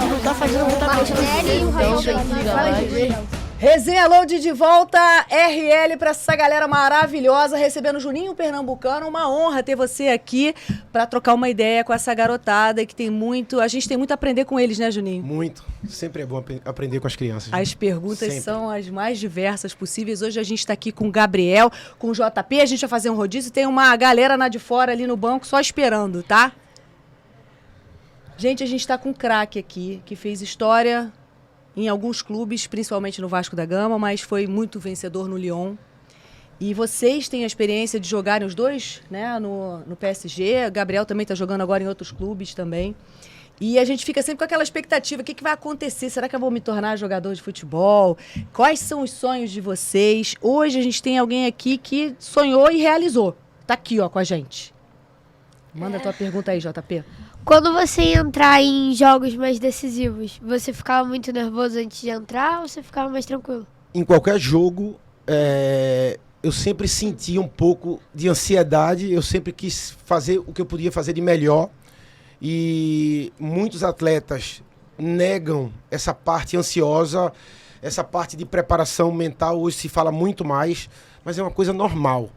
Não tá fazendo muita coisa. Resenha Load de volta, RL pra essa galera maravilhosa, recebendo Juninho Pernambucano. Uma honra ter você aqui pra trocar uma ideia com essa garotada que tem muito... A gente tem muito a aprender com eles, né, Juninho? Muito. Sempre é bom aprender com as crianças. As perguntas Sempre. são as mais diversas possíveis. Hoje a gente tá aqui com o Gabriel, com o JP, a gente vai fazer um rodízio. Tem uma galera lá de fora ali no banco só esperando, tá? Gente, a gente tá com um craque aqui, que fez história em alguns clubes, principalmente no Vasco da Gama, mas foi muito vencedor no Lyon. E vocês têm a experiência de jogarem os dois, né, no PSG. O Gabriel também está jogando agora em outros clubes também. E a gente fica sempre com aquela expectativa, o que vai acontecer? Será que eu vou me tornar jogador de futebol? Quais são os sonhos de vocês? Hoje a gente tem alguém aqui que sonhou e realizou. Tá aqui, ó, com a gente. Manda a tua pergunta aí, JP. Quando você ia entrar em jogos mais decisivos, você ficava muito nervoso antes de entrar ou você ficava mais tranquilo? Em qualquer jogo, eu sempre senti um pouco de ansiedade. Eu sempre quis fazer o que eu podia fazer de melhor. E muitos atletas negam essa parte ansiosa, essa parte de preparação mental. Hoje se fala muito mais, mas é uma coisa normal.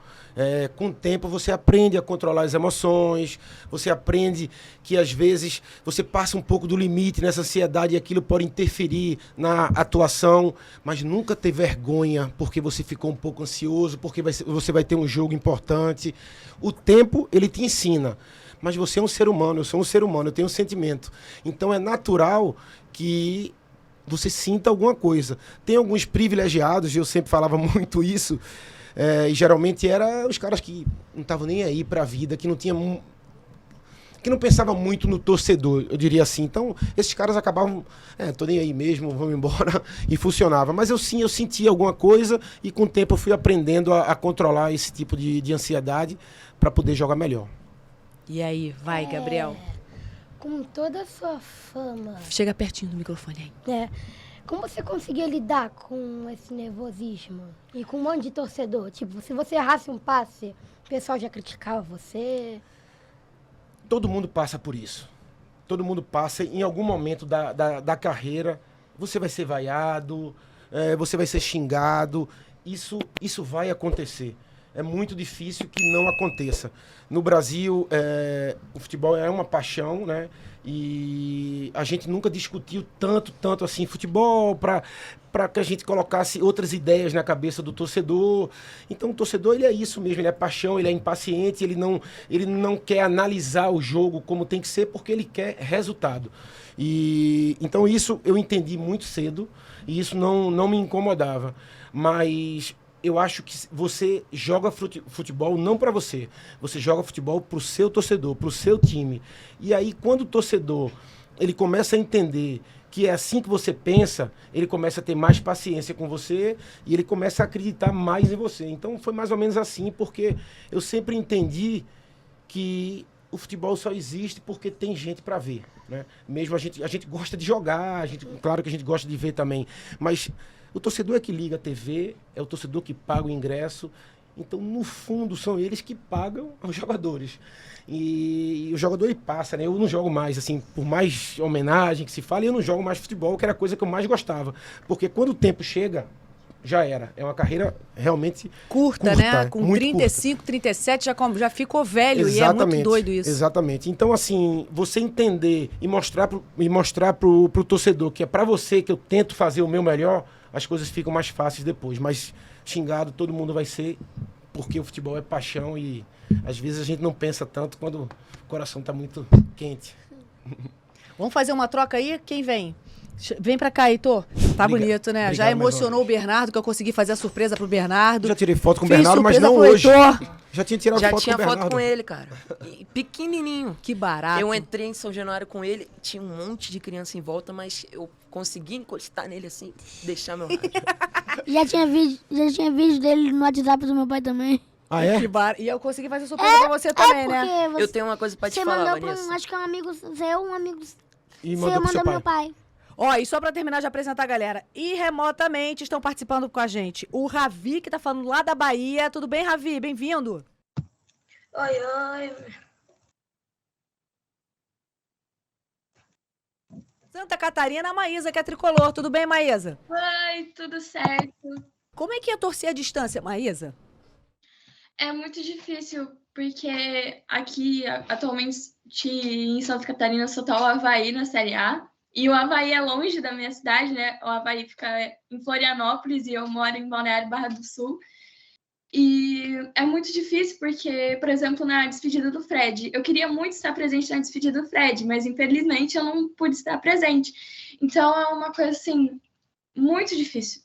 Com o tempo você aprende a controlar as emoções, você aprende que às vezes você passa um pouco do limite nessa ansiedade e aquilo pode interferir na atuação, mas nunca ter vergonha porque você ficou um pouco ansioso, porque você vai ter um jogo importante. O tempo, ele te ensina, mas você é um ser humano, eu sou um ser humano, eu tenho um sentimento. Então é natural que você sinta alguma coisa. Tem alguns privilegiados, e eu sempre falava muito isso, e geralmente eram os caras que não estavam nem aí para a vida, que não pensavam muito no torcedor, eu diria assim. Então, esses caras acabavam, tô nem aí mesmo, vamos embora, e funcionava. Mas eu sentia alguma coisa e com o tempo eu fui aprendendo a controlar esse tipo de ansiedade para poder jogar melhor. E aí, vai, Gabriel. Com toda a sua fama, Chega pertinho do microfone aí. como você conseguia lidar com esse nervosismo? E com um monte de torcedor? Tipo, se você errasse um passe, o pessoal já criticava você? Todo mundo passa por isso. Todo mundo passa em algum momento da carreira. Você vai ser vaiado, você vai ser xingado. Isso vai acontecer. É muito difícil que não aconteça. No Brasil, o futebol é uma paixão, né? E a gente nunca discutiu tanto assim futebol para que a gente colocasse outras ideias na cabeça do torcedor. Então o torcedor, ele é isso mesmo, ele é paixão, ele é impaciente, ele não quer analisar o jogo como tem que ser porque ele quer resultado. E então isso eu entendi muito cedo e isso não me incomodava. Mas eu acho que você joga futebol não para você. Você joga futebol para o seu torcedor, para o seu time. E aí, quando o torcedor ele começa a entender que é assim que você pensa, ele começa a ter mais paciência com você e ele começa a acreditar mais em você. Então, foi mais ou menos assim, porque eu sempre entendi que o futebol só existe porque tem gente para ver, né? Mesmo a gente gosta de jogar, claro que a gente gosta de ver também, mas o torcedor é que liga a TV, é o torcedor que paga o ingresso. Então, no fundo, são eles que pagam os jogadores. E o jogador, ele passa, né? Eu não jogo mais, assim, por mais homenagem que se fale, eu não jogo mais futebol, que era a coisa que eu mais gostava. Porque quando o tempo chega, já era. É uma carreira realmente curta, né? Com 35, curta. 37, já ficou velho. Exatamente, e é muito doido isso. Exatamente. Então, assim, você entender e mostrar pro torcedor que é para você que eu tento fazer o meu melhor, as coisas ficam mais fáceis depois. Mas xingado todo mundo vai ser, porque o futebol é paixão e às vezes a gente não pensa tanto quando o coração está muito quente. Vamos fazer uma troca aí? Quem vem? Vem pra cá, Heitor. Tá bonito, né? Já emocionou o Bernardo, que eu consegui fazer a surpresa pro Bernardo. Já tirei foto com o Bernardo, mas não hoje. Já tinha tirado foto com o Bernardo. Já tinha foto com ele, cara. Pequenininho. Que barato. Eu entrei em São Januário com ele, tinha um monte de criança em volta, mas eu consegui encostar nele assim, deixar meu rádio. Já tinha vídeo dele no WhatsApp do meu pai também. Ah, é? E eu consegui fazer surpresa pra você também, né? Eu tenho uma coisa pra te falar, Vanessa. Você mandou Vanessa. acho que é um amigo seu, um amigo... E você mandou meu pai. Ó, e só pra terminar de apresentar a galera, e remotamente estão participando com a gente o Ravi, que tá falando lá da Bahia. Tudo bem, Ravi? Bem-vindo. Oi. Santa Catarina, a Maísa, que é tricolor. Tudo bem, Maísa? Oi, tudo certo? Como é que é torcer à distância, Maísa? É muito difícil, porque aqui, atualmente, em Santa Catarina, só tá o Avaí na Série A. E o Avaí é longe da minha cidade, né? O Avaí fica em Florianópolis e eu moro em Balneário Barra do Sul. E é muito difícil porque, por exemplo, na despedida do Fred, eu queria muito estar presente na despedida do Fred, mas infelizmente eu não pude estar presente. Então é uma coisa assim muito difícil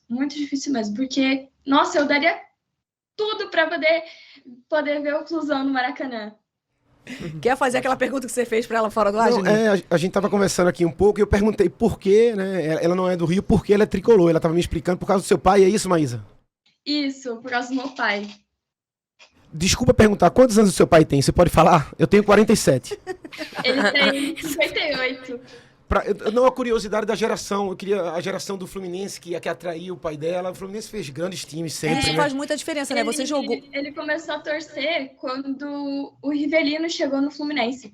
mesmo, porque nossa, eu daria tudo para poder ver o Flusão no Maracanã. Quer fazer aquela pergunta que você fez pra ela fora do ar, Não, Juninho? a gente tava conversando aqui um pouco e eu perguntei por quê, né? Ela não é do Rio, por que ela é tricolor. Ela tava me explicando por causa do seu pai, é isso, Maísa? Isso, por causa do meu pai. Desculpa perguntar, quantos anos o seu pai tem? Você pode falar? Eu tenho 47. Ele tem 58. Não, a curiosidade da geração. Eu queria a geração do Fluminense que atraiu o pai dela. O Fluminense fez grandes times sempre, Isso né? faz muita diferença, né? Você jogou... Ele começou a torcer quando o Rivelino chegou no Fluminense.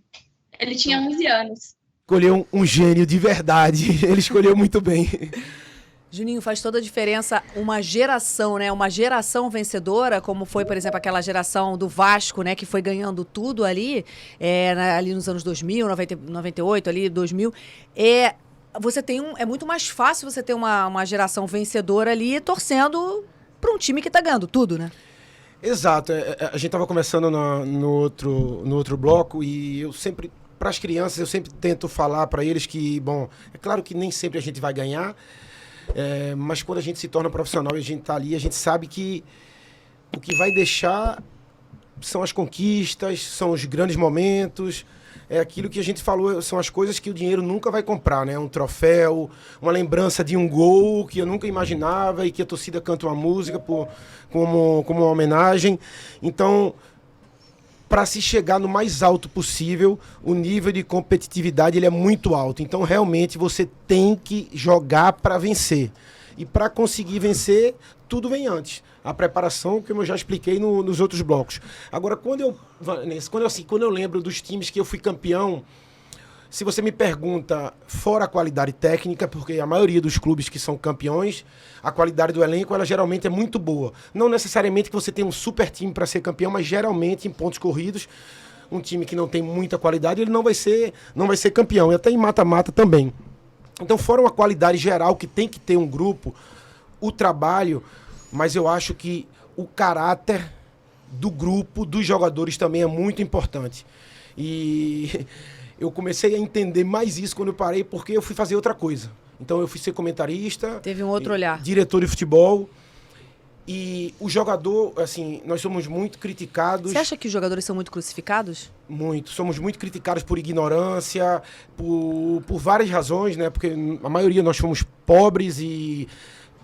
Ele tinha 11 anos. Escolheu um gênio de verdade. Ele escolheu muito bem. Juninho, faz toda a diferença uma geração, né? Uma geração vencedora, como foi, por exemplo, aquela geração do Vasco, né? Que foi ganhando tudo ali, ali nos anos 2000, 98, ali, 2000. Você tem é muito mais fácil você ter uma geração vencedora ali torcendo para um time que tá ganhando tudo, né? Exato. A gente estava conversando no outro bloco e eu sempre, para as crianças, eu sempre tento falar para eles que, bom, é claro que nem sempre a gente vai ganhar, mas quando a gente se torna profissional e a gente está ali, a gente sabe que o que vai deixar são as conquistas, são os grandes momentos, é aquilo que a gente falou, são as coisas que o dinheiro nunca vai comprar, né? Um troféu, uma lembrança de um gol que eu nunca imaginava e que a torcida canta uma música como uma homenagem. Então, para se chegar no mais alto possível, o nível de competitividade ele é muito alto. Então, realmente, você tem que jogar para vencer. E para conseguir vencer, tudo vem antes. A preparação, como eu já expliquei nos outros blocos. Agora, quando eu lembro dos times que eu fui campeão, se você me pergunta, fora a qualidade técnica, porque a maioria dos clubes que são campeões, a qualidade do elenco, ela geralmente é muito boa. Não necessariamente que você tenha um super time para ser campeão, mas geralmente em pontos corridos, um time que não tem muita qualidade, ele não vai ser campeão, e até em mata-mata também. Então, fora uma qualidade geral que tem que ter um grupo, o trabalho, mas eu acho que o caráter do grupo, dos jogadores também é muito importante. E eu comecei a entender mais isso quando eu parei, porque eu fui fazer outra coisa. Então eu fui ser comentarista. Teve um outro olhar. Diretor de futebol. E o jogador, assim, nós somos muito criticados. Você acha que os jogadores são muito crucificados? Muito. Somos muito criticados por ignorância, por várias razões, né? Porque a maioria nós fomos pobres e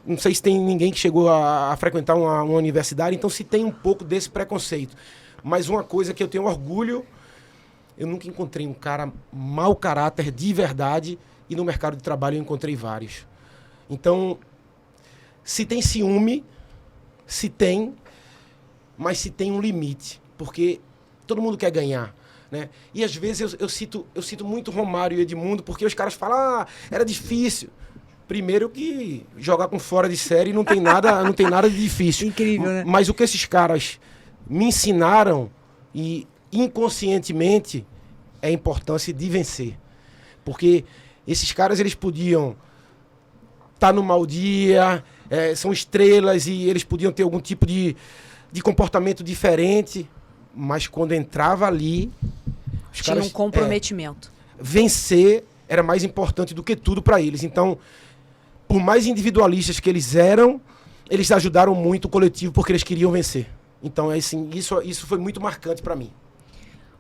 não sei se tem ninguém que chegou a frequentar uma universidade, então se tem um pouco desse preconceito. Mas uma coisa que eu tenho orgulho, eu nunca encontrei um cara mau caráter de verdade e no mercado de trabalho eu encontrei vários. Então, se tem ciúme, se tem, mas se tem um limite, porque todo mundo quer ganhar, né? E às vezes eu cito muito Romário e Edmundo, porque os caras falam, era difícil. Primeiro que jogar com fora de série não tem nada de difícil. Incrível, né? Mas o que esses caras me ensinaram e inconscientemente é a importância de vencer. Porque esses caras, eles podiam estar no mau dia, são estrelas e eles podiam ter algum tipo de comportamento diferente, mas quando entrava ali, os Tinha caras, um comprometimento. vencer era mais importante do que tudo para eles. Então, por mais individualistas que eles eram, eles ajudaram muito o coletivo porque eles queriam vencer. Então, assim, isso foi muito marcante para mim.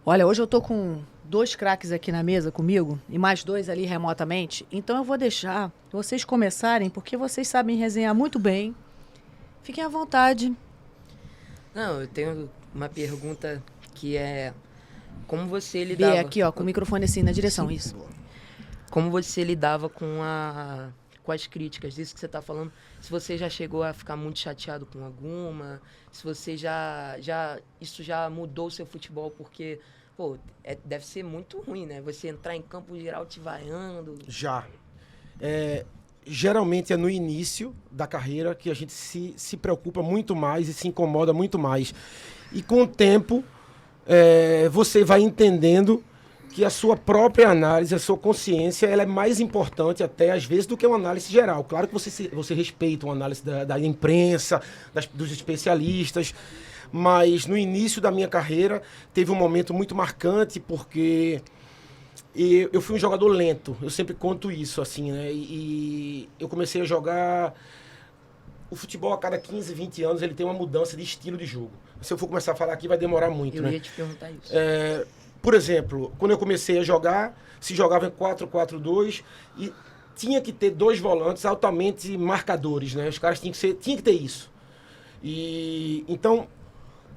Olha, hoje eu tô com 2 craques aqui na mesa comigo e mais 2 ali remotamente. Então eu vou deixar vocês começarem, porque vocês sabem resenhar muito bem. Fiquem à vontade. Não, eu tenho uma pergunta que é... Como você lidava... Bia, aqui, ó, com o microfone assim, na direção, isso. Como você lidava com as críticas disso que você está falando? Se você já chegou a ficar muito chateado com alguma, se você isso já mudou o seu futebol, porque, pô, deve ser muito ruim, né? Você entrar em campo geral te vaiando. Já. Geralmente é no início da carreira que a gente se preocupa muito mais e se incomoda muito mais. E com o tempo, você vai entendendo que a sua própria análise, a sua consciência, ela é mais importante até, às vezes, do que uma análise geral. Claro que você respeita uma análise da imprensa, dos especialistas, mas no início da minha carreira teve um momento muito marcante, porque eu fui um jogador lento. Eu sempre conto isso, assim, né? E eu comecei a jogar... O futebol, a cada 15, 20 anos, ele tem uma mudança de estilo de jogo. Se eu for começar a falar aqui, vai demorar muito, né? Eu ia te perguntar isso. Por exemplo, quando eu comecei a jogar, se jogava em 4-4-2 e tinha que ter 2 volantes altamente marcadores, né? Os caras tinham que ter isso. E então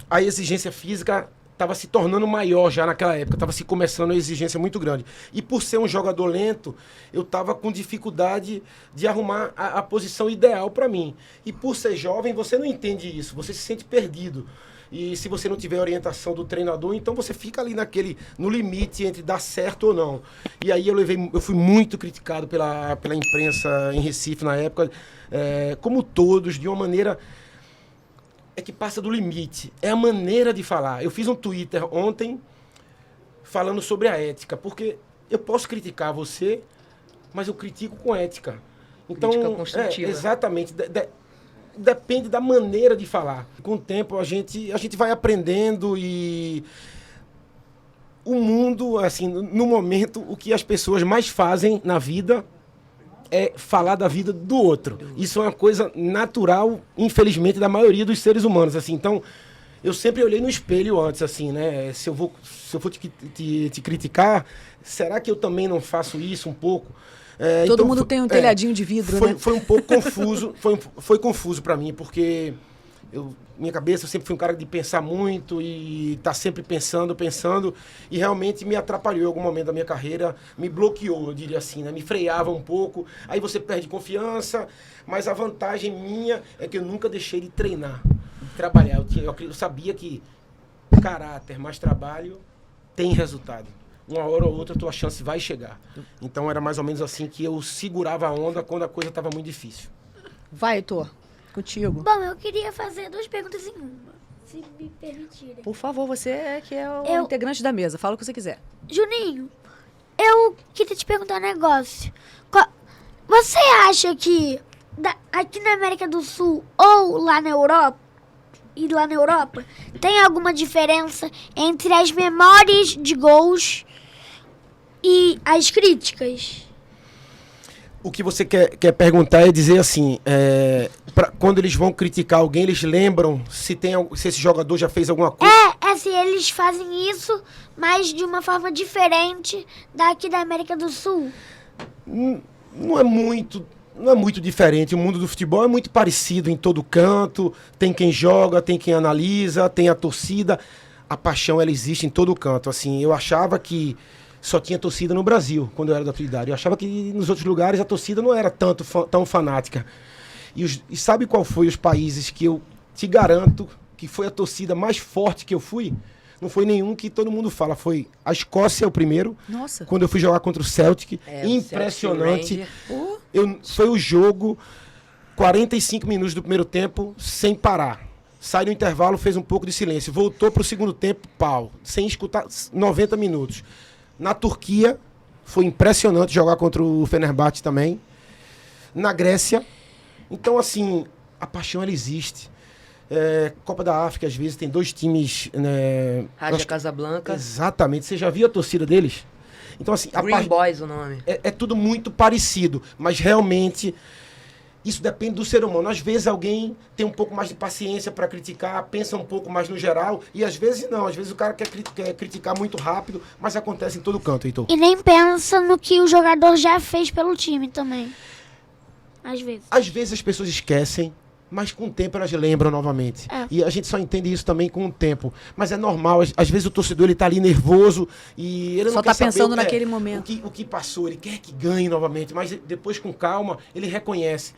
a exigência física estava se tornando maior já naquela época, estava se começando a exigência muito grande. E por ser um jogador lento, eu estava com dificuldade de arrumar a posição ideal para mim. E por ser jovem, você não entende isso, você se sente perdido. E se você não tiver orientação do treinador, então você fica ali no limite entre dar certo ou não. E aí eu fui muito criticado pela imprensa em Recife na época, como todos, de uma maneira que passa do limite. É a maneira de falar. Eu fiz um Twitter ontem falando sobre a ética, porque eu posso criticar você, mas eu critico com ética. Então, crítica construtiva. Exatamente. Depende da maneira de falar. Com o tempo a gente vai aprendendo e o mundo, assim, no momento, o que as pessoas mais fazem na vida é falar da vida do outro. Isso é uma coisa natural, infelizmente, da maioria dos seres humanos, assim. Então, eu sempre olhei no espelho antes, assim, né? Se eu for te criticar, será que eu também não faço isso um pouco? Todo então, mundo tem um telhadinho de vidro, né? Foi um pouco confuso, foi confuso para mim, porque minha cabeça, eu sempre fui um cara de pensar muito e tá sempre pensando, e realmente me atrapalhou em algum momento da minha carreira, me bloqueou, eu diria assim, né? Me freava um pouco, aí você perde confiança, mas a vantagem minha é que eu nunca deixei de treinar, de trabalhar. Eu sabia que caráter mais trabalho tem resultado. Uma hora ou outra a tua chance vai chegar. Então era mais ou menos assim que eu segurava a onda quando a coisa estava muito difícil. Vai, Heitor, contigo. Bom, eu queria fazer 2 perguntas em uma, se me permitirem. Por favor, você que é o integrante da mesa, fala o que você quiser. Juninho, eu queria te perguntar um negócio. Você acha que aqui na América do Sul ou lá na Europa, tem alguma diferença entre as memórias de gols e as críticas? O que você quer perguntar é dizer assim, quando eles vão criticar alguém, eles lembram se esse jogador já fez alguma coisa? Se eles fazem isso, mas de uma forma diferente daqui da América do Sul. Não é muito diferente. O mundo do futebol é muito parecido em todo canto. Tem quem joga, tem quem analisa, tem a torcida. A paixão, ela existe em todo canto. Assim, eu achava que só tinha torcida no Brasil, quando eu era da tua idade. Eu achava que nos outros lugares a torcida não era tão fanática. E sabe qual foi os países que eu te garanto que foi a torcida mais forte que eu fui? Não foi nenhum que todo mundo fala. Foi a Escócia, o primeiro. Nossa. Quando eu fui jogar contra o Celtic. Impressionante. Foi o jogo, 45 minutos do primeiro tempo, sem parar. Sai no intervalo, fez um pouco de silêncio. Voltou para o segundo tempo, pau. Sem escutar, 90 minutos. Na Turquia, foi impressionante jogar contra o Fenerbahçe também. Na Grécia. Então, assim, a paixão, ela existe. Copa da África, às vezes, tem 2 times... Né, Raja Casablanca. Exatamente. Você já viu a torcida deles? Então, assim... Green Boys, o nome. É tudo muito parecido, mas realmente... Isso depende do ser humano. Às vezes alguém tem um pouco mais de paciência para criticar, pensa um pouco mais no geral, e às vezes não. Às vezes o cara quer criticar muito rápido, mas acontece em todo canto, Heitor. E nem pensa no que o jogador já fez pelo time também. Às vezes. Às vezes as pessoas esquecem, mas com o tempo elas lembram novamente. E a gente só entende isso também com o tempo. Mas é normal, às vezes o torcedor ele tá ali nervoso e ele não quer saber pensando naquele momento. O que passou, ele quer que ganhe novamente, mas depois com calma ele reconhece.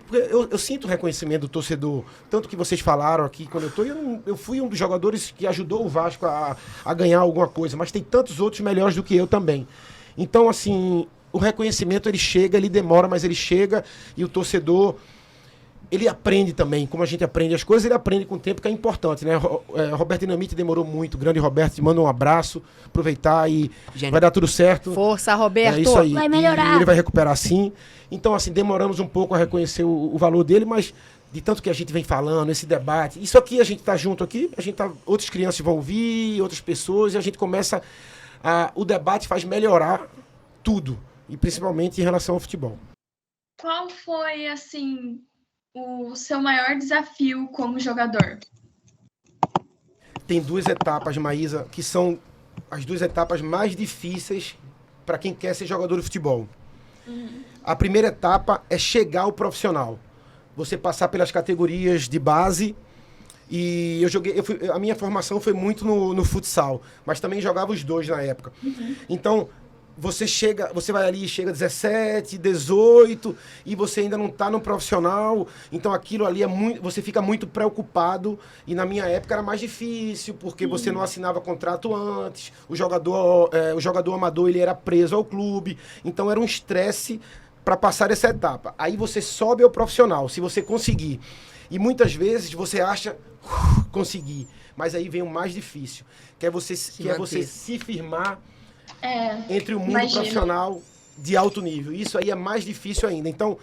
Porque eu sinto o reconhecimento do torcedor, tanto que vocês falaram aqui quando eu fui um dos jogadores que ajudou o Vasco a ganhar alguma coisa, mas tem tantos outros melhores do que eu também. Então, assim, o reconhecimento ele chega, ele demora, mas ele chega e o torcedor ele aprende também, como a gente aprende as coisas, ele aprende com o tempo, que é importante, né? Roberto Dinamite demorou muito, grande Roberto, te manda um abraço, aproveitar e Gênio. vai dar tudo certo. Força, Roberto. É isso aí. Vai melhorar. E ele vai recuperar sim. Então, assim, demoramos um pouco a reconhecer o valor dele, mas de tanto que a gente vem falando, esse debate, isso aqui a gente tá junto aqui, outras crianças vão ouvir, outras pessoas, e a gente começa o debate faz melhorar tudo, e principalmente em relação ao futebol. Qual foi, assim, o seu maior desafio como jogador? Tem 2 etapas, Maísa, que são as 2 etapas mais difíceis para quem quer ser jogador de futebol. A primeira etapa é chegar ao profissional. Você passar pelas categorias de base. E a minha formação foi muito no futsal, mas também jogava os 2 na época. Então, você vai ali e chega a 17, 18, e você ainda não está no profissional. Então aquilo ali você fica muito preocupado. E na minha época era mais difícil, porque você não assinava contrato antes, o jogador amador ele era preso ao clube. Então era um estresse para passar essa etapa. Aí você sobe ao profissional, se você conseguir. E muitas vezes você acha conseguir, mas aí vem o mais difícil, que é você se firmar entre o mundo profissional de alto nível. Isso aí é mais difícil ainda. Então,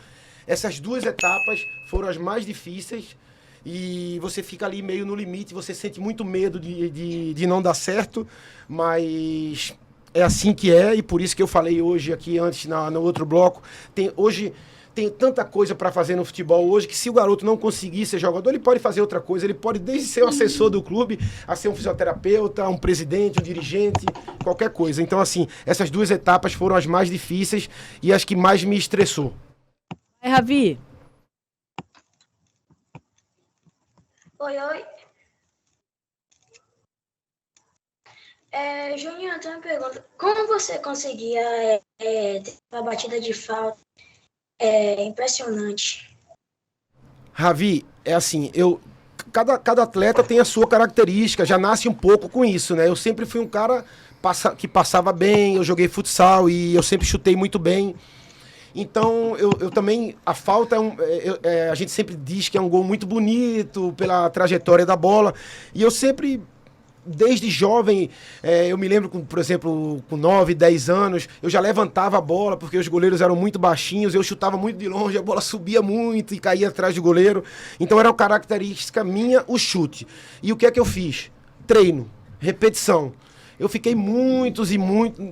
essas 2 etapas foram as mais difíceis e você fica ali meio no limite, você sente muito medo de não dar certo, mas é assim que é, e por isso que eu falei hoje aqui antes no outro bloco, hoje tem tanta coisa para fazer no futebol hoje que se o garoto não conseguir ser jogador, ele pode fazer outra coisa. Ele pode desde ser o assessor do clube a ser um fisioterapeuta, um presidente, um dirigente, qualquer coisa. Então, assim, essas 2 etapas foram as mais difíceis e as que mais me estressou. Ravi. Oi. Juninho, eu tenho uma pergunta. Como você conseguia ter uma batida de falta? É impressionante. Ravi, é assim, cada atleta tem a sua característica, já nasce um pouco com isso, né? Eu sempre fui um cara que passava bem, eu joguei futsal e eu sempre chutei muito bem. Então, eu também, a falta a gente sempre diz que é um gol muito bonito pela trajetória da bola, e eu sempre desde jovem, eu me lembro, por exemplo, com 9, 10 anos, eu já levantava a bola, porque os goleiros eram muito baixinhos, eu chutava muito de longe, a bola subia muito e caía atrás do goleiro. Então era uma característica minha, o chute. E o que é que eu fiz? Treino, repetição. Eu fiquei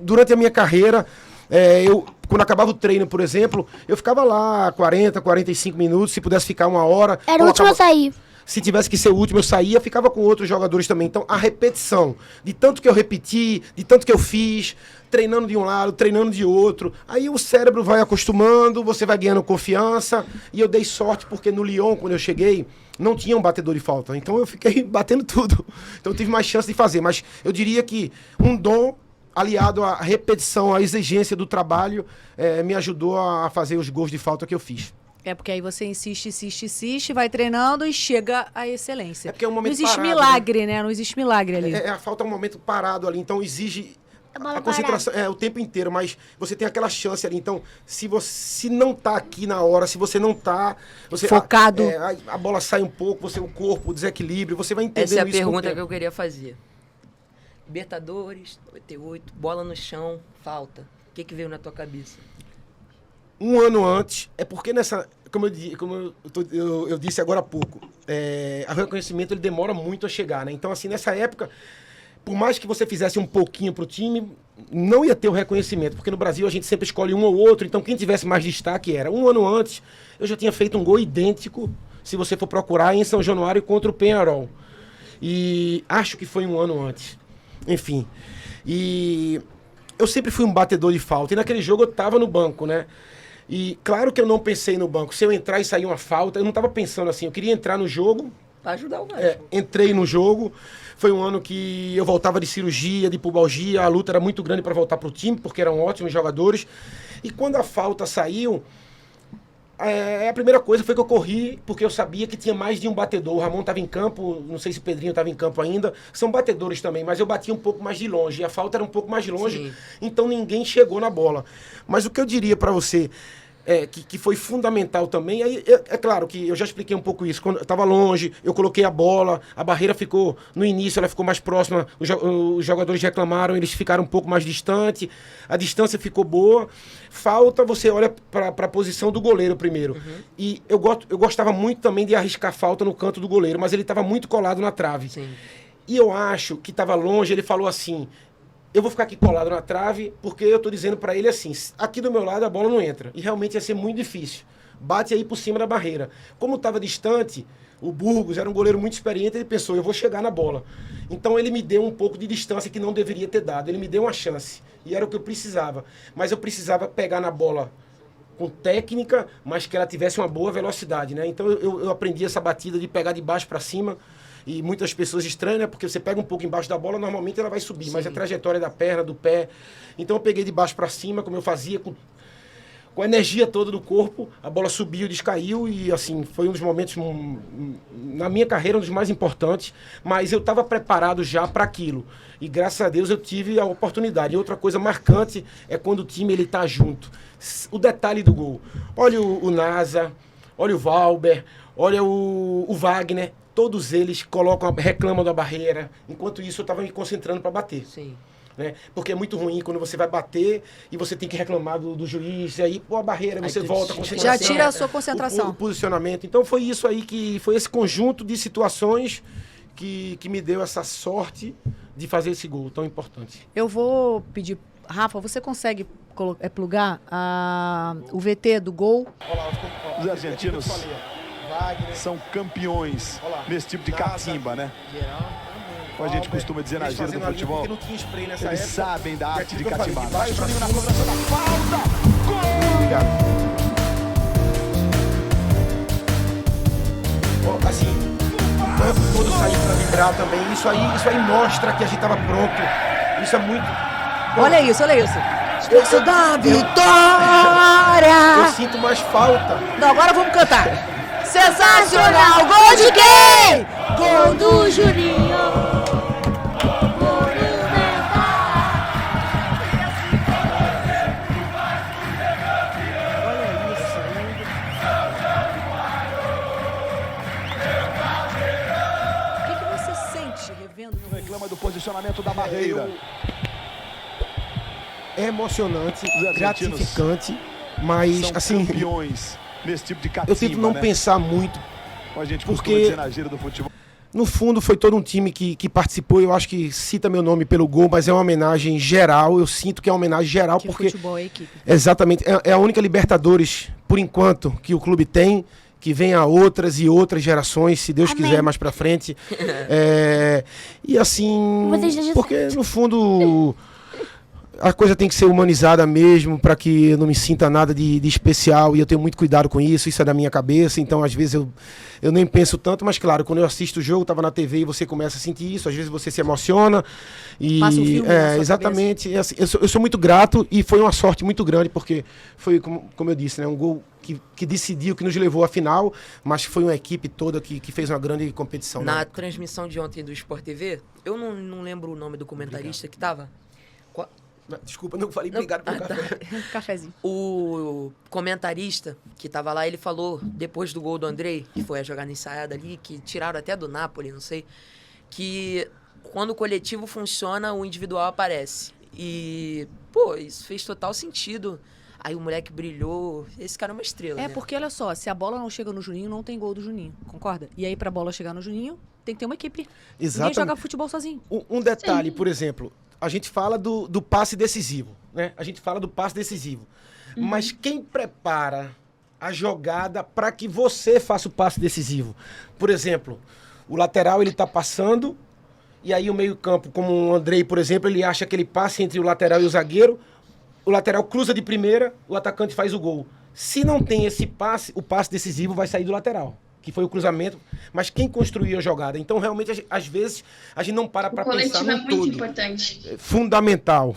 durante a minha carreira, quando acabava o treino, por exemplo, eu ficava lá 40, 45 minutos, se pudesse ficar 1 hora. Era o último a sair. Se tivesse que ser o último, eu saía, ficava com outros jogadores também. Então, a repetição, de tanto que eu repeti, de tanto que eu fiz, treinando de um lado, treinando de outro, aí o cérebro vai acostumando, você vai ganhando confiança. E eu dei sorte, porque no Lyon, quando eu cheguei, não tinha um batedor de falta. Então, eu fiquei batendo tudo. Então, eu tive mais chance de fazer. Mas eu diria que um dom aliado à repetição, à exigência do trabalho, me ajudou a fazer os gols de falta que eu fiz. É porque aí você insiste, vai treinando e chega à excelência. É porque é um momento não existe parado, milagre, né? Não existe milagre ali. A falta é um momento parado ali, então exige bola a concentração o tempo inteiro, mas você tem aquela chance ali. Então, se você não tá aqui na hora, se você não tá focado, a bola sai um pouco, o corpo, o desequilíbrio, você vai entender isso. Essa é a pergunta que eu queria fazer. Libertadores, 98, bola no chão, falta. O que veio na tua cabeça? 1 ano antes, é porque como eu disse agora há pouco, o reconhecimento ele demora muito a chegar, né? Então, assim, nessa época, por mais que você fizesse um pouquinho pro time, não ia ter o reconhecimento, porque no Brasil a gente sempre escolhe um ou outro, então quem tivesse mais destaque era. 1 ano antes, eu já tinha feito um gol idêntico, se você for procurar, em São Januário contra o Peñarol. E acho que foi 1 ano antes. Enfim. E eu sempre fui um batedor de falta, e naquele jogo eu tava no banco, né? E claro que eu não pensei no banco. Se eu entrar e sair uma falta, eu não estava pensando assim. Eu queria entrar no jogo. Pra ajudar o Vasco. Entrei no jogo. Foi um ano que eu voltava de cirurgia, de pubalgia. A luta era muito grande para voltar pro time, porque eram ótimos jogadores. E quando a falta saiu, A primeira coisa foi que eu corri, porque eu sabia que tinha mais de um batedor. O Ramon estava em campo, não sei se o Pedrinho estava em campo ainda. São batedores também, mas eu batia um pouco mais de longe. E a falta era um pouco mais de longe, Sim. então ninguém chegou na bola. Mas o que eu diria para você, que foi fundamental também, aí, é claro que eu já expliquei um pouco isso. Quando eu estava longe, eu coloquei a bola, a barreira ficou, no início ela ficou mais próxima, os jogadores reclamaram, eles ficaram um pouco mais distante, a distância ficou boa. Falta, você olha para a posição do goleiro primeiro. E eu gostava muito também de arriscar falta no canto do goleiro, mas ele estava muito colado na trave. Sim. E eu acho que estava longe, ele falou assim: eu vou ficar aqui colado na trave, porque eu tô dizendo para ele assim, aqui do meu lado a bola não entra. E realmente ia ser muito difícil. Bate aí por cima da barreira. Como estava distante, o Burgos era um goleiro muito experiente, ele pensou, eu vou chegar na bola. Então ele me deu um pouco de distância que não deveria ter dado. Ele me deu uma chance. E era o que eu precisava. Mas eu precisava pegar na bola com técnica, mas que ela tivesse uma boa velocidade, né? Então eu aprendi essa batida de pegar de baixo para cima. E muitas pessoas estranham, né? Porque você pega um pouco embaixo da bola, normalmente ela vai subir. Sim. Mas a trajetória da perna, do pé. Então eu peguei de baixo para cima, como eu fazia, com a energia toda do corpo. A bola subiu, descaiu e assim, foi um dos momentos, na minha carreira, um dos mais importantes. Mas eu estava preparado já para aquilo. E graças a Deus eu tive a oportunidade. E outra coisa marcante é quando o time ele tá junto. O detalhe do gol. Olha o Nasa, olha o Valber, olha o Wagner. Todos eles reclamam da barreira. Enquanto isso, eu estava me concentrando para bater. Sim. Né? Porque é muito ruim quando você vai bater e você tem que reclamar do juiz. E aí, pô, a barreira, aí você volta, a concentração. Já tira a sua concentração. O posicionamento. Então, foi isso aí foi esse conjunto de situações que me deu essa sorte de fazer esse gol tão importante. Eu vou pedir... Rafa, você consegue plugar o VT do gol? Os argentinos são campeões nesse tipo de catimba, né? Como a gente costuma dizer na gira do futebol, eles sabem da arte de catimbar. Vai, Juninho na cobrança da falta! Gol! Obrigado. Assim, o campo todo saiu para vibrar também. Isso aí mostra que a gente estava pronto. Isso é muito... Olha isso, olha isso. Esforço da vitória! Eu sinto mais falta. Não, agora vamos cantar. Sensacional! Gol de quem? Gol do Juninho! O que você sente revendo? Reclama do posicionamento da barreira. É emocionante, Os argentinos gratificante, mas são assim, campeões nesse tipo de catimba, eu tento não né? pensar muito, Como a gente porque- costuma dizer na gira do futebol. no fundo foi todo um time que participou. Eu acho que cita meu nome pelo gol, mas é uma homenagem geral. Eu sinto que é uma homenagem geral, Que porque futebol é equipe. exatamente, é a única Libertadores, por enquanto, que o clube tem, que venha outras e outras gerações, se Deus Amém. quiser, mais pra frente. E assim, Você esteja porque no fundo a coisa tem que ser humanizada mesmo, para que eu não me sinta nada de especial, e eu tenho muito cuidado com isso é da minha cabeça, então às vezes eu nem penso tanto, mas claro, quando eu assisto o jogo, tava na TV e você começa a sentir isso, às vezes você se emociona, e Passa um filme na sua exatamente, e assim, eu sou muito grato, e foi uma sorte muito grande, porque foi, como eu disse, né, um gol que decidiu, que nos levou à final, mas foi uma equipe toda que fez uma grande competição. Na né? transmissão de ontem do Sport TV, eu não lembro o nome do comentarista que tava. Desculpa, não falei obrigado pelo tá. café. Cafezinho. O comentarista que tava lá, ele falou, depois do gol do Andrei, que foi a jogada ensaiada ali, que tiraram até do Napoli, não sei, que quando o coletivo funciona, o individual aparece. E, pô, isso fez total sentido. Aí o moleque brilhou. Esse cara é uma estrela, É, né? porque olha só, se a bola não chega no Juninho, não tem gol do Juninho, concorda? E aí pra bola chegar no Juninho, tem que ter uma equipe. Ninguém Exatamente. joga futebol sozinho. Um detalhe, por exemplo, a gente fala do passe decisivo, né? A gente fala do passe decisivo. Mas quem prepara a jogada para que você faça o passe decisivo? Por exemplo, o lateral ele tá passando e aí o meio-campo, como o Andrei, por exemplo, ele acha aquele passe entre o lateral e o zagueiro, o lateral cruza de primeira, o atacante faz o gol. Se não tem esse passe, o passe decisivo vai sair do lateral, que foi o cruzamento, mas quem construiu a jogada. Então, realmente, às vezes, a gente não para O para pensar coletivo é no muito todo. importante. Fundamental,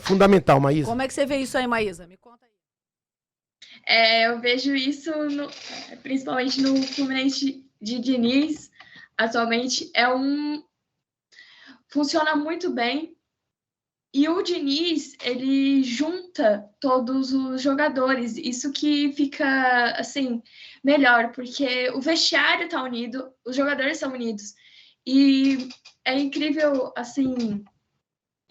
Maísa. Como é que você vê isso aí, Maísa? Me conta aí. Eu vejo isso principalmente no Fluminense de Diniz, atualmente, funciona muito bem. E o Diniz, ele junta todos os jogadores. Isso que fica, assim, melhor, porque o vestiário está unido, os jogadores são unidos. E é incrível, assim,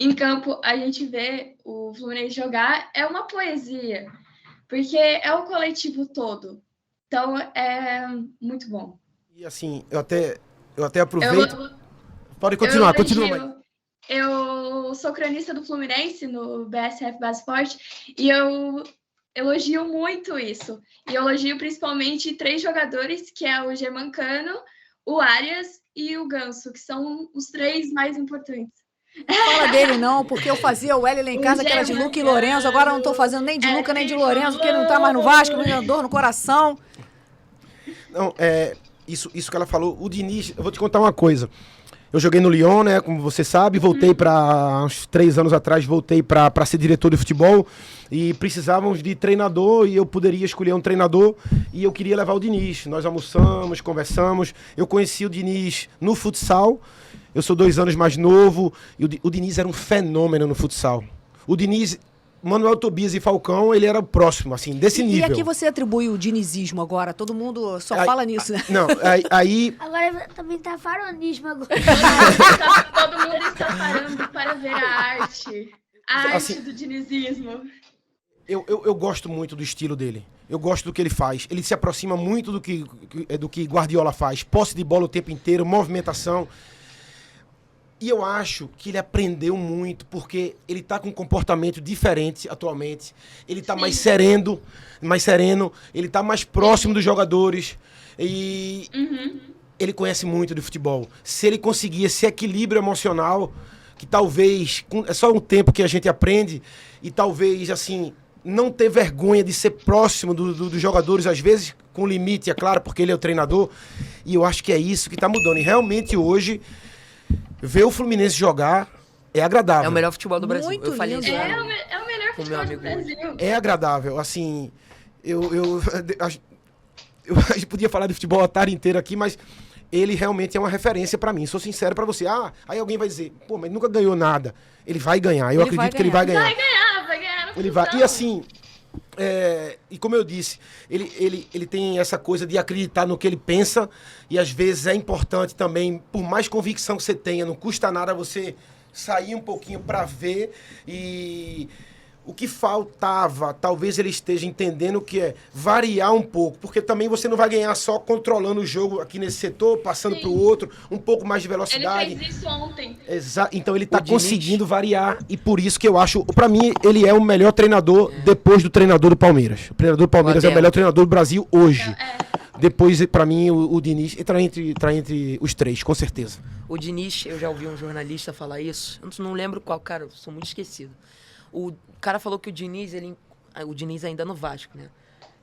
em campo, a gente vê o Fluminense jogar, é uma poesia, porque é o coletivo todo. Então, é muito bom. E, assim, eu até aproveito... Pode continuar, continua, mãe. Eu sou cronista do Fluminense no BSF Base Esporte e eu elogio muito isso. E eu elogio principalmente 3 jogadores, que é o Germancano, o Arias e o Ganso, que são os 3 mais importantes. Não fala dele não, porque eu fazia o L lá em casa, que era de Luca e Lourenço, agora eu não tô fazendo nem de Luca nem de Lourenço, porque ele não tá mais no Vasco, me deu dor no coração. Não, isso que ela falou, o Diniz, eu vou te contar uma coisa. Eu joguei no Lyon, né, como você sabe, voltei para uns 3 anos atrás, voltei para ser diretor de futebol e precisávamos de treinador e eu poderia escolher um treinador e eu queria levar o Diniz. Nós almoçamos, conversamos, eu conheci o Diniz no futsal, eu sou 2 anos mais novo e o Diniz era um fenômeno no futsal. O Diniz, Manuel Tobias e Falcão, ele era o próximo, assim, desse nível. E aqui você atribui o dinizismo agora, todo mundo só fala nisso, né? Não, aí... Agora também tá faronismo agora. Todo mundo está parando para ver a arte assim, do dinizismo. Eu gosto muito do estilo dele. Eu gosto do que ele faz. Ele se aproxima muito do que Guardiola faz. Posse de bola o tempo inteiro, movimentação. E eu acho que ele aprendeu muito, porque ele está com um comportamento diferente atualmente. Ele está mais sereno, ele está mais próximo dos jogadores. E ele conhece muito de futebol. Se ele conseguir esse equilíbrio emocional, que talvez, é só um tempo que a gente aprende, e talvez, assim, não ter vergonha de ser próximo dos jogadores, às vezes com limite, é claro, porque ele é o treinador. E eu acho que é isso que está mudando. E realmente hoje... ver o Fluminense jogar é agradável. É o melhor futebol do Brasil. Muito eu falei lindo. isso. É o melhor futebol do Brasil. É agradável. Assim, a gente podia falar de futebol a tarde inteira aqui, mas ele realmente é uma referência pra mim. Sou sincero pra você. Aí alguém vai dizer, pô, mas nunca ganhou nada. Ele vai ganhar. Eu acredito que ele vai ganhar. Vai ganhar. Ele vai. E assim, e como eu disse, ele tem essa coisa de acreditar no que ele pensa e às vezes é importante também, por mais convicção que você tenha, não custa nada você sair um pouquinho para ver. E o que faltava, talvez ele esteja entendendo que é variar um pouco, porque também você não vai ganhar só controlando o jogo aqui nesse setor, passando para o outro, um pouco mais de velocidade. Ele fez isso ontem. Então ele está conseguindo variar e por isso que eu acho, para mim, ele é o melhor treinador depois do treinador do Palmeiras. O treinador do Palmeiras é o melhor treinador do Brasil hoje. Depois, para mim, o Diniz está entre os 3, com certeza. O Diniz, eu já ouvi um jornalista falar isso, eu não lembro qual, cara, eu sou muito esquecido. O cara falou que o Diniz ainda no Vasco, né?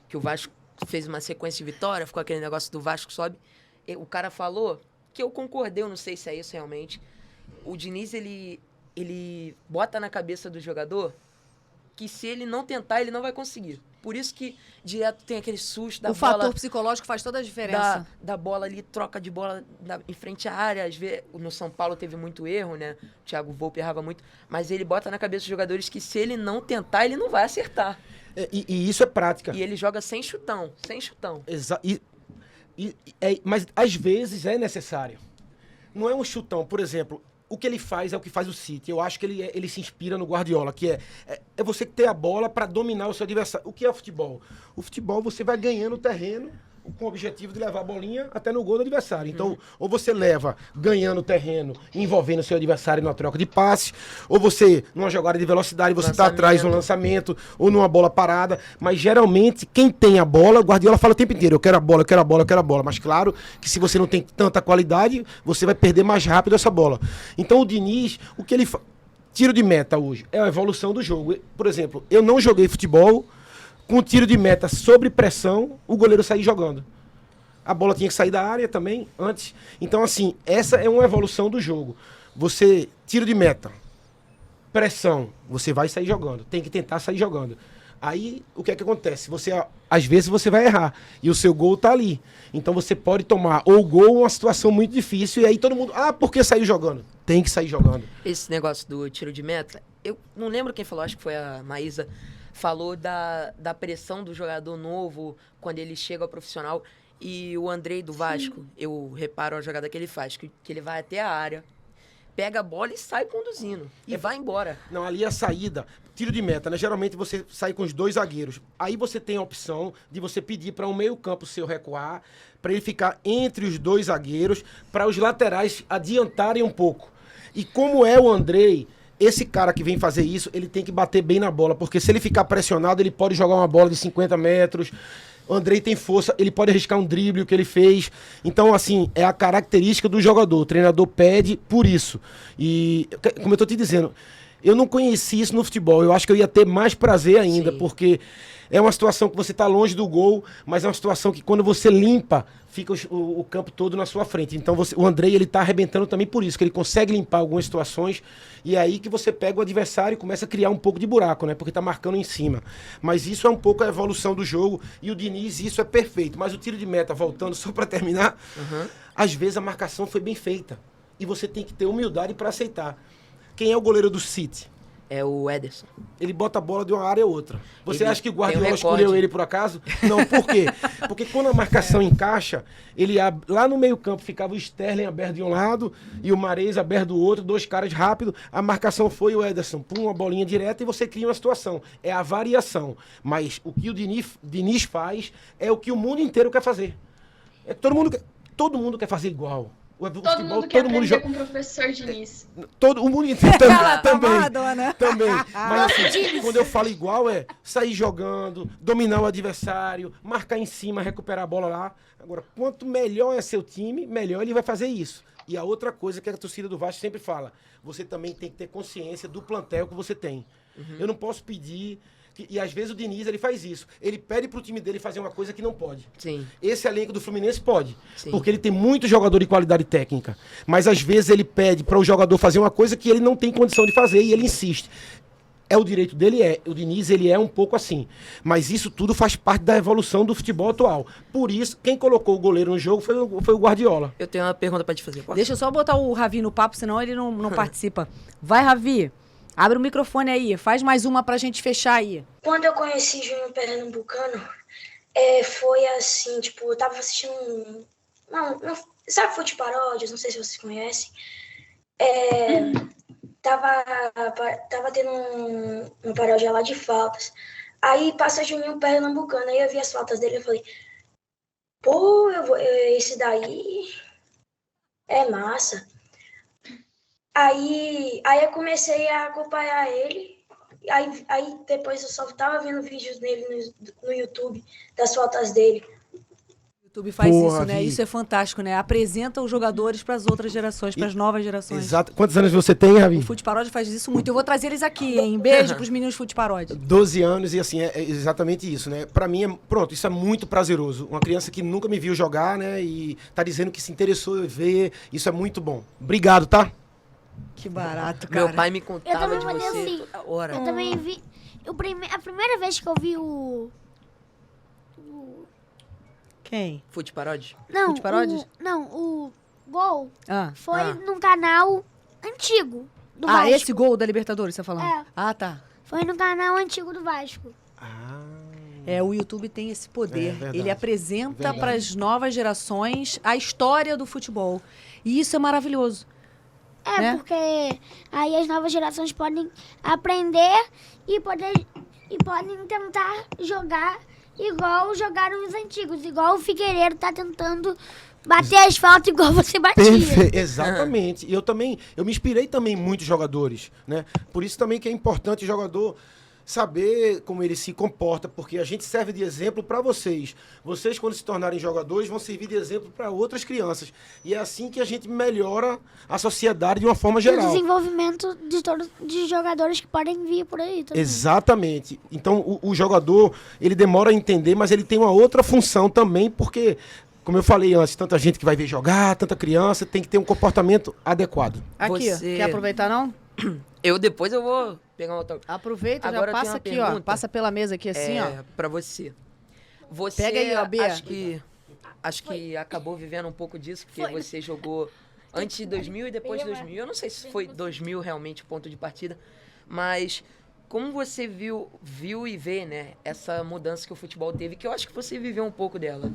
Que o Vasco fez uma sequência de vitória, ficou aquele negócio do Vasco sobe. O cara falou, que eu concordei, eu não sei se é isso realmente. O Diniz, ele bota na cabeça do jogador que se ele não tentar, ele não vai conseguir. Por isso que direto tem aquele susto da bola... O fator psicológico faz toda a diferença. Da bola ali, troca de bola em frente à área. Às vezes, no São Paulo teve muito erro, né? O Thiago Volpi errava muito. Mas ele bota na cabeça dos jogadores que se ele não tentar, ele não vai acertar. E isso é prática. E ele joga sem chutão. Mas às vezes é necessário. Não é um chutão, por exemplo... O que ele faz é o que faz o City. Eu acho que ele se inspira no Guardiola, que é você ter a bola para dominar o seu adversário. O que é o futebol? O futebol você vai ganhando terreno com o objetivo de levar a bolinha até no gol do adversário. Então, ou você leva ganhando terreno, envolvendo o seu adversário numa troca de passe, ou você, numa jogada de velocidade, você está atrás no lançamento, ou numa bola parada. Mas, geralmente, quem tem a bola, o Guardiola fala o tempo inteiro, eu quero a bola, eu quero a bola, eu quero a bola. Mas, claro, que se você não tem tanta qualidade, você vai perder mais rápido essa bola. Então, o Diniz, o que ele faz... Tiro de meta hoje é a evolução do jogo. Por exemplo, eu não joguei futebol... Com tiro de meta sobre pressão, o goleiro sair jogando. A bola tinha que sair da área também, antes. Então, assim, essa é uma evolução do jogo. Tiro de meta, pressão, você vai sair jogando. Tem que tentar sair jogando. Aí, o que é que acontece? Às vezes você vai errar e o seu gol tá ali. Então você pode tomar ou gol ou uma situação muito difícil e aí todo mundo, por que saiu jogando? Tem que sair jogando. Esse negócio do tiro de meta, eu não lembro quem falou, acho que foi a Maísa, falou da pressão do jogador novo quando ele chega ao profissional. E o Andrei do Vasco, eu reparo a jogada que ele faz, que ele vai até a área, pega a bola e sai conduzindo. E vai embora. Não, ali é a saída, tiro de meta, né? Geralmente você sai com os 2 zagueiros. Aí você tem a opção de você pedir para um meio-campo seu recuar, para ele ficar entre os 2 zagueiros, para os laterais adiantarem um pouco. E como é o Andrei, esse cara que vem fazer isso, ele tem que bater bem na bola, porque se ele ficar pressionado, ele pode jogar uma bola de 50 metros. O Andrei tem força, ele pode arriscar um drible, o que ele fez. Então, assim, é a característica do jogador. O treinador pede por isso. E, como eu tô te dizendo, eu não conheci isso no futebol. Eu acho que eu ia ter mais prazer ainda, porque é uma situação que você tá longe do gol, mas é uma situação que quando você limpa, fica o campo todo na sua frente. Então, o Andrei, ele tá arrebentando também por isso, que ele consegue limpar algumas situações, e é aí que você pega o adversário e começa a criar um pouco de buraco, né? Porque tá marcando em cima. Mas isso é um pouco a evolução do jogo, e o Diniz, isso é perfeito. Mas o tiro de meta, voltando só para terminar, às vezes a marcação foi bem feita, e você tem que ter humildade para aceitar. Quem é o goleiro do City? É o Ederson. Ele bota a bola de uma área a outra. Você Ele acha que o tem Guardiola um recorde. escolheu ele por acaso? Não, por quê? Porque quando a marcação encaixa, ele lá no meio campo ficava o Sterling aberto de um lado e o Mahrez aberto do outro, 2 caras rápido. A marcação foi o Ederson, pum, uma bolinha direta e você cria uma situação. É a variação. Mas o que o Diniz faz é o que o mundo inteiro quer fazer. Todo mundo quer fazer igual. Todo mundo quer aprender com o professor Diniz. O mundo inteiro também. Madonna. Também. Mas assim, quando eu falo igual, é sair jogando, dominar o adversário, marcar em cima, recuperar a bola lá. Agora, quanto melhor é seu time, melhor ele vai fazer isso. E a outra coisa que a torcida do Vasco sempre fala, você também tem que ter consciência do plantel que você tem. Eu não posso pedir... E às vezes o Diniz, ele faz isso. Ele pede pro time dele fazer uma coisa que não pode. Sim. Esse elenco do Fluminense pode. Sim. Porque ele tem muito jogador de qualidade técnica. Mas às vezes ele pede para o jogador fazer uma coisa que ele não tem condição de fazer e ele insiste. É o direito dele, O Diniz, ele é um pouco assim. Mas isso tudo faz parte da evolução do futebol atual. Por isso, quem colocou o goleiro no jogo foi o Guardiola. Eu tenho uma pergunta pra te fazer. Posso? Deixa eu só botar o Ravi no papo, senão ele não participa. Vai, Ravi. Abre o microfone aí, faz mais uma pra gente fechar aí. Quando eu conheci Júnior Pernambucano, foi assim, tipo, eu tava assistindo sabe Fute-Paródias? Não sei se vocês conhecem. Tava tendo uma paródia lá de faltas. Aí passa Júnior Pernambucano, aí eu vi as faltas dele e falei, pô, esse daí é massa. Aí eu comecei a acompanhar ele, aí depois eu só tava vendo vídeos dele no YouTube, das faltas dele. O YouTube faz Porra, isso, né? Vi. Isso é fantástico, né? Apresenta os jogadores para as outras gerações, para as novas gerações. Exato. Quantos anos você tem, Ravi? O Fute Paródia faz isso muito. Eu vou trazer eles aqui, hein? Beijo pros meninos Fute Paródia. 12 anos e assim, é exatamente isso, né? Pra mim, pronto, isso é muito prazeroso. Uma criança que nunca me viu jogar, né? E tá dizendo que se interessou em ver, isso é muito bom. Obrigado, tá? Que barato, cara. Meu pai me Eu contava também de falei você assim. toda hora. Eu também vi. A primeira vez que eu vi Quem? Fute Paródia? Não, Fute Paródias? o gol Ah, foi num canal antigo do ah Vasco. esse gol da Libertadores, você tá falando? É. Ah, tá. Foi no canal antigo do Vasco. O YouTube tem esse poder. verdade. Ele apresenta Verdade. para as novas gerações a história do futebol. E isso é maravilhoso. né? Porque aí as novas gerações podem aprender e podem tentar jogar igual jogaram os antigos. Igual o Figueiredo tá tentando bater as faltas igual você batia. Exatamente. E eu me inspirei também em muitos jogadores, né? Por isso também que é importante o jogador saber como ele se comporta, porque a gente serve de exemplo para vocês. Vocês, quando se tornarem jogadores, vão servir de exemplo para outras crianças. E é assim que a gente melhora a sociedade de uma forma E o geral. desenvolvimento de jogadores que podem vir por aí também. Exatamente. Então, o jogador, ele demora a entender, mas ele tem uma outra função também, porque, como eu falei antes, tanta gente que vai ver jogar, tanta criança, tem que ter um comportamento adequado. Aqui, Você- quer aproveitar não? Depois eu vou pegar um autógrafo. Aproveita, Agora já eu tenho passa uma aqui, pergunta. ó. Passa pela mesa aqui assim, ó. Pra você. Você Pega aí, ó, Bia. Acho que acabou vivendo um pouco disso, porque você jogou antes de 2000 e depois de 2000. Eu não sei se foi 2000 realmente o ponto de partida, mas como você viu e vê, né, essa mudança que o futebol teve, que eu acho que você viveu um pouco dela.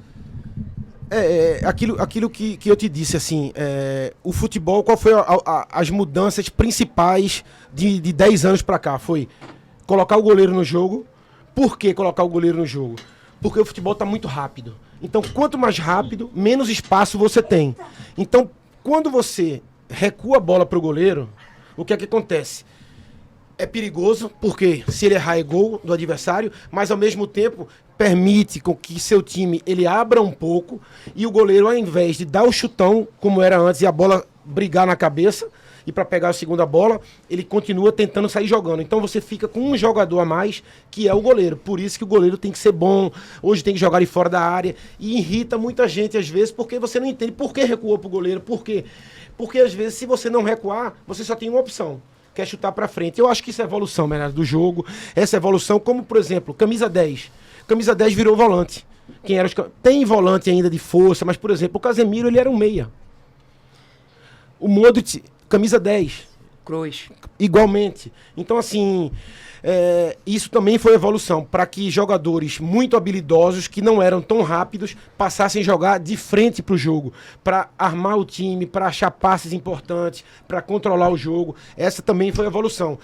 Aquilo que eu te disse, assim, o futebol, qual foi as mudanças principais de 10 anos pra cá? Foi colocar o goleiro no jogo. Por que colocar o goleiro no jogo? Porque o futebol tá muito rápido. Então, quanto mais rápido, menos espaço você tem. Então, quando você recua a bola pro goleiro, o que é que acontece? É perigoso, porque se ele errar é gol do adversário, mas ao mesmo tempo permite com que seu time ele abra um pouco e o goleiro, ao invés de dar o chutão, como era antes, e a bola brigar na cabeça, e para pegar a segunda bola, ele continua tentando sair jogando. Então você fica com um jogador a mais, que é o goleiro. Por isso que o goleiro tem que ser bom, hoje tem que jogar ele fora da área, e irrita muita gente às vezes, porque você não entende por que recuou pro goleiro. Por quê? Porque às vezes, se você não recuar, você só tem uma opção, que é chutar para frente. Eu acho que isso é evolução, né, do jogo. Essa evolução, como por exemplo, camisa 10. Camisa 10 virou volante. Quem era tem volante ainda de força, mas por exemplo, o Casemiro, ele era um meia. O Modric, camisa 10. Cruz. Igualmente. Então, assim, isso também foi evolução, para que jogadores muito habilidosos, que não eram tão rápidos, passassem a jogar de frente para o jogo, para armar o time, para achar passes importantes, para controlar o jogo. Essa também foi a evolução.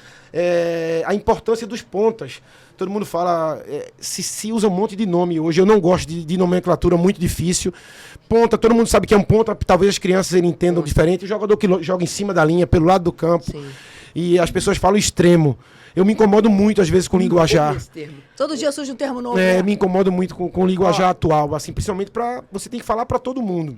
A importância dos pontas. Todo mundo fala, se usa um monte de nome hoje. Eu não gosto de nomenclatura muito difícil. Ponta, todo mundo sabe que é um ponta, talvez as crianças entendam diferente. O jogador que joga em cima da linha, pelo lado do campo. Sim. E as pessoas falam extremo. Eu me incomodo muito, às vezes, com linguajar. Todo dia surge um termo novo. Me incomodo muito com linguajar atual, assim, principalmente você tem que falar para todo mundo.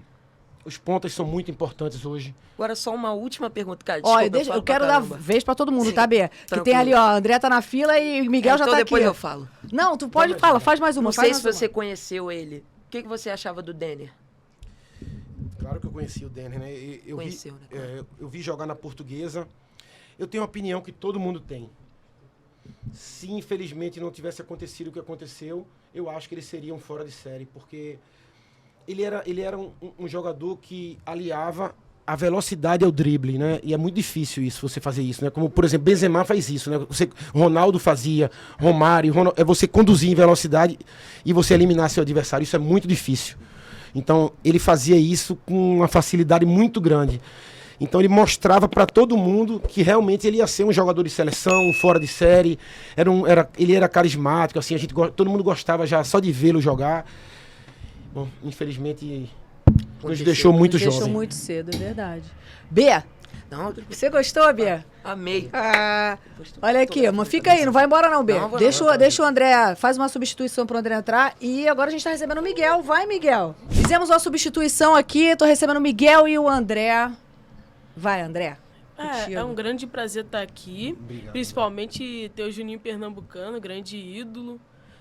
Os pontas são muito importantes hoje. Agora, só uma última pergunta, cara. Ó, Desculpa, eu quero dar vez pra todo mundo, tá, Bê? Que Tranquilo. tem ali, ó, a André tá na fila e o Miguel já então tá aqui. depois eu falo. Não, tu pode falar, faz mais uma. Não faz sei se mais você uma. conheceu ele. O que você achava do Denner? Claro que eu conheci o Denner, né? Conheceu, né? Claro. Eu vi jogar na Portuguesa. Eu tenho uma opinião que todo mundo tem. Se infelizmente não tivesse acontecido o que aconteceu, eu acho que ele seria um fora de série, porque ele era um jogador que aliava a velocidade ao drible, né? E é muito difícil isso, você fazer isso, né? Como, por exemplo, Benzema faz isso, né? Ronaldo fazia, Romário, é você conduzir em velocidade e você eliminar seu adversário. Isso é muito difícil. Então, ele fazia isso com uma facilidade muito grande. Então, ele mostrava para todo mundo que realmente ele ia ser um jogador de seleção, um fora de série. Ele era carismático, assim, todo mundo gostava já só de vê-lo jogar. Bom, infelizmente, nos deixou muito jovem. Deixou muito cedo, é verdade. Bê, Não, você gostou, Bê? amei. Olha aqui, mas fica aí, não vai embora não, Bê. Não, vou Deixa o André, faz uma substituição pro André entrar e agora a gente tá recebendo o Miguel. Vai, Miguel. Fizemos uma substituição aqui, tô recebendo o Miguel e o André. Vai, André. Contigo. É um grande prazer estar aqui, Obrigado. Principalmente ter o Juninho Pernambucano, grande ídolo.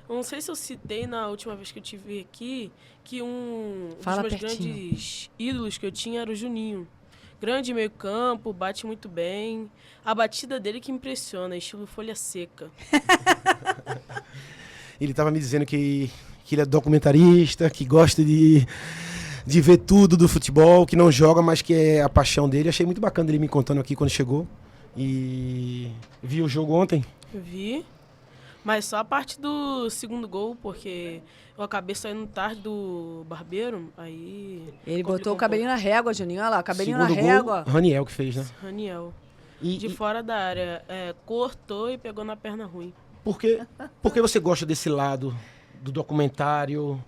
Eu não sei se eu citei na última vez que eu estive aqui que um dos Fala meus pertinho. grandes ídolos que eu tinha era o Juninho. Grande meio campo, bate muito bem. A batida dele que impressiona, estilo folha seca. Ele estava me dizendo que ele é documentarista, que gosta de ver tudo do futebol, que não joga, mas que é a paixão dele. Achei muito bacana ele me contando aqui quando chegou. E vi o jogo ontem. Vi, mas só a parte do segundo gol, porque eu acabei saindo tarde do barbeiro, aí... Ele complicou botou o um cabelinho na régua, Juninho. Olha lá, o cabelinho Segundo na gol, régua. Raniel que fez, né? pouco. Raniel, E de fora da área, cortou e pegou na perna ruim. por que você gosta desse lado do documentário?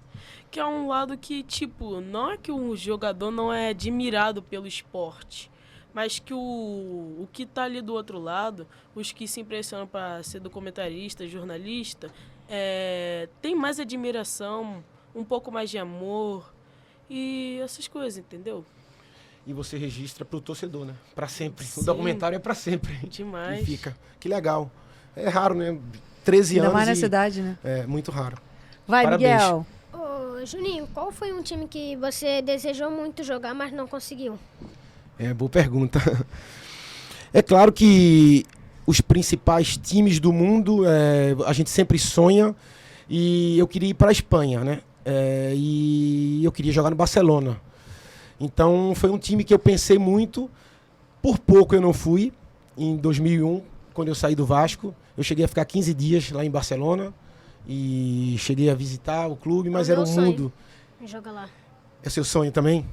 Que é um lado que, tipo, não é que o jogador não é admirado pelo esporte, mas que o que tá ali do outro lado, os que se impressionam para ser documentarista, jornalista, tem mais admiração, um pouco mais de amor e essas coisas, entendeu? E você registra pro torcedor, né? Pra sempre. Sim. O documentário é pra sempre. Demais. E fica. Que legal. É raro, né? 13 Ainda anos mais na e- cidade, né? É, muito raro. Vai, Parabéns. Miguel. Ô, Juninho, qual foi um time que você desejou muito jogar, mas não conseguiu? Boa pergunta. É claro que os principais times do mundo, a gente sempre sonha, e eu queria ir para a Espanha, né? E eu queria jogar no Barcelona. Então foi um time que eu pensei muito, por pouco eu não fui, em 2001, quando eu saí do Vasco. Eu cheguei a ficar 15 dias lá em Barcelona, e cheguei a visitar o clube, mas era um mundo... Joga lá. É seu sonho também?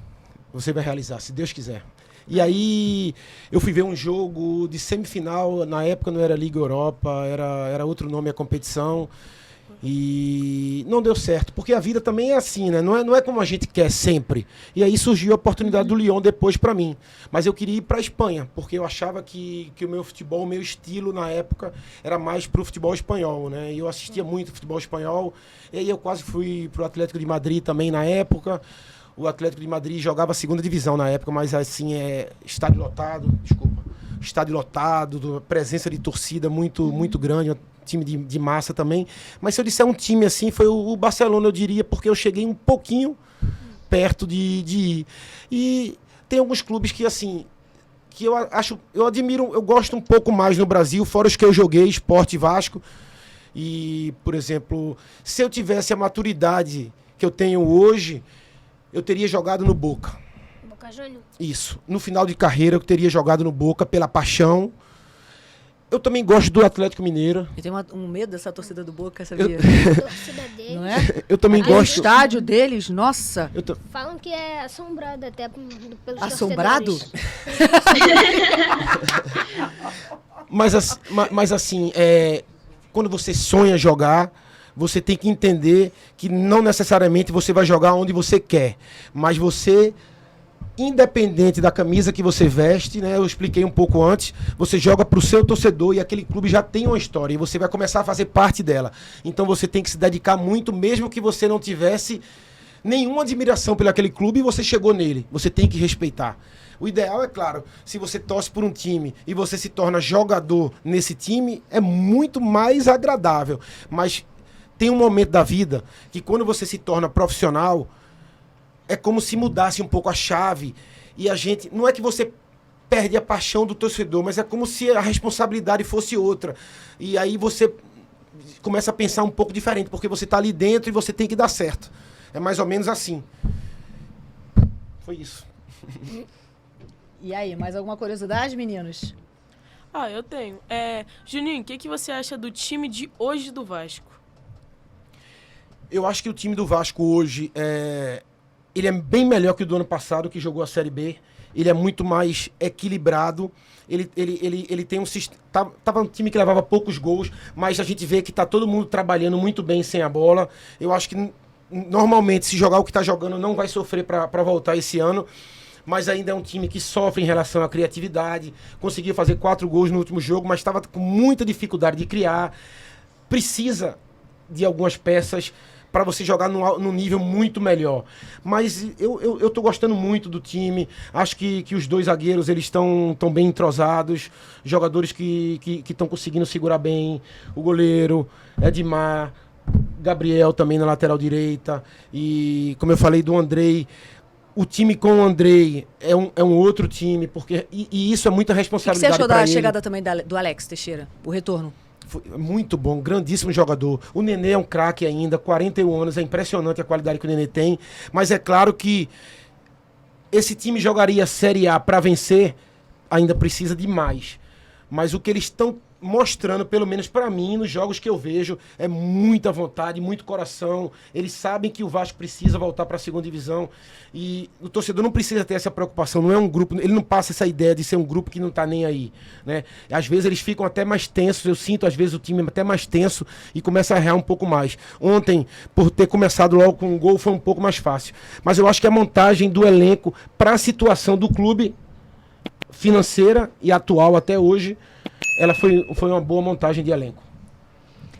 Você vai realizar, se Deus quiser. E aí eu fui ver um jogo de semifinal, na época não era Liga Europa, era outro nome a competição, e não deu certo, porque a vida também é assim, né? Não é como a gente quer sempre. E aí surgiu a oportunidade do Lyon depois para mim. Mas eu queria ir para a Espanha, porque eu achava que o meu futebol, o meu estilo na época era mais pro futebol espanhol, né? E eu assistia muito futebol espanhol, e aí eu quase fui pro Atlético de Madrid também na época. O Atlético de Madrid jogava a segunda divisão na época, mas assim, estádio lotado, presença de torcida muito grande, um time de massa também. Mas se eu disser um time assim, foi o Barcelona, eu diria, porque eu cheguei um pouquinho perto de ir. E tem alguns clubes que, assim, que eu admiro, eu gosto um pouco mais no Brasil, fora os que eu joguei, Sport e Vasco. E, por exemplo, se eu tivesse a maturidade que eu tenho hoje, eu teria jogado no Boca. Boca Juniors? Isso. No final de carreira, eu teria jogado no Boca pela paixão. Eu também gosto do Atlético Mineiro. Eu tenho um medo dessa torcida do Boca, sabia? A torcida deles. Não é? Eu também O gosto. estádio deles, nossa. Falam que é assombrado até pelos Assombrado? Mas assim, quando você sonha jogar, você tem que entender que não necessariamente você vai jogar onde você quer, mas você, independente da camisa que você veste, né, eu expliquei um pouco antes, você joga para o seu torcedor e aquele clube já tem uma história e você vai começar a fazer parte dela. Então você tem que se dedicar muito, mesmo que você não tivesse nenhuma admiração pelo aquele clube e você chegou nele. Você tem que respeitar. O ideal é, claro, se você torce por um time e você se torna jogador nesse time, é muito mais agradável. Mas tem um momento da vida que quando você se torna profissional, é como se mudasse um pouco a chave. E a gente... Não é que você perde a paixão do torcedor, mas é como se a responsabilidade fosse outra. E aí você começa a pensar um pouco diferente, porque você está ali dentro e você tem que dar certo. É mais ou menos assim. Foi isso. E aí, mais alguma curiosidade, meninos? Eu tenho. Juninho, o que você acha do time de hoje do Vasco? Eu acho que o time do Vasco hoje ele é bem melhor que o do ano passado, que jogou a Série B. Ele é muito mais equilibrado. Ele tem um sistema... Tava um time que levava poucos gols, mas a gente vê que tá todo mundo trabalhando muito bem sem a bola. Eu acho que normalmente, se jogar o que está jogando, não vai sofrer para voltar esse ano. Mas ainda é um time que sofre em relação à criatividade. Conseguiu fazer 4 gols no último jogo, mas estava com muita dificuldade de criar. Precisa de algumas peças para você jogar num nível muito melhor. Mas eu tô gostando muito do time. Acho que os dois zagueiros eles estão bem entrosados. Jogadores que estão conseguindo segurar bem. O goleiro, Edmar, Gabriel também na lateral direita. E, como eu falei, do Andrei. O time com o Andrei é um outro time, porque e isso é muita responsabilidade para ele. O que você achou da chegada também do Alex Teixeira, o retorno? Foi muito bom, grandíssimo jogador. O Nenê é um craque ainda, 41 anos, é impressionante a qualidade que o Nenê tem. Mas é claro que esse time jogaria Série A para vencer, ainda precisa de mais. Mas o que eles estão mostrando, pelo menos para mim, nos jogos que eu vejo, é muita vontade, muito coração. Eles sabem que o Vasco precisa voltar para a segunda divisão e o torcedor não precisa ter essa preocupação. Não é um grupo, ele não passa essa ideia de ser um grupo que não está nem aí, né? Às vezes eles ficam até mais tensos, eu sinto às vezes o time até mais tenso e começa a errar um pouco mais. Ontem, por ter começado logo com um gol, foi um pouco mais fácil. Mas eu acho que a montagem do elenco para a situação do clube financeira e atual até hoje, ela foi uma boa montagem de elenco.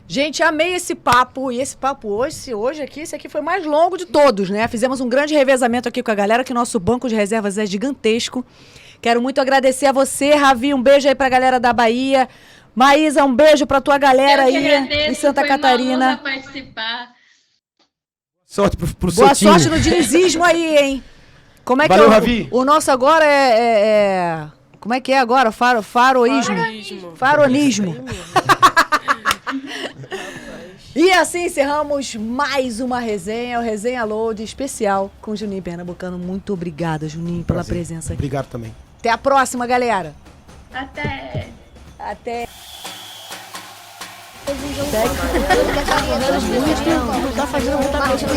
Gente, amei esse papo. E esse papo hoje aqui, esse aqui foi o mais longo de todos, né? Fizemos um grande revezamento aqui com a galera, que nosso banco de reservas é gigantesco. Quero muito agradecer a você, Ravi. Um beijo aí pra galera da Bahia. Maísa, um beijo pra tua galera aí em Santa Catarina. Foi uma honra participar. Sorte pro Boa seu time. sorte no dinizismo aí, hein? Como é Valeu, que é Ravi. o nosso agora é Como é que é agora? Faroísmo. Faronismo. E assim encerramos mais uma resenha, o Resenha Load especial com o Juninho Pernambucano. Muito obrigada, Juninho, pela presença aqui. Obrigado também. Até a próxima, galera. Até. Até. Tá fazendo muita coisa.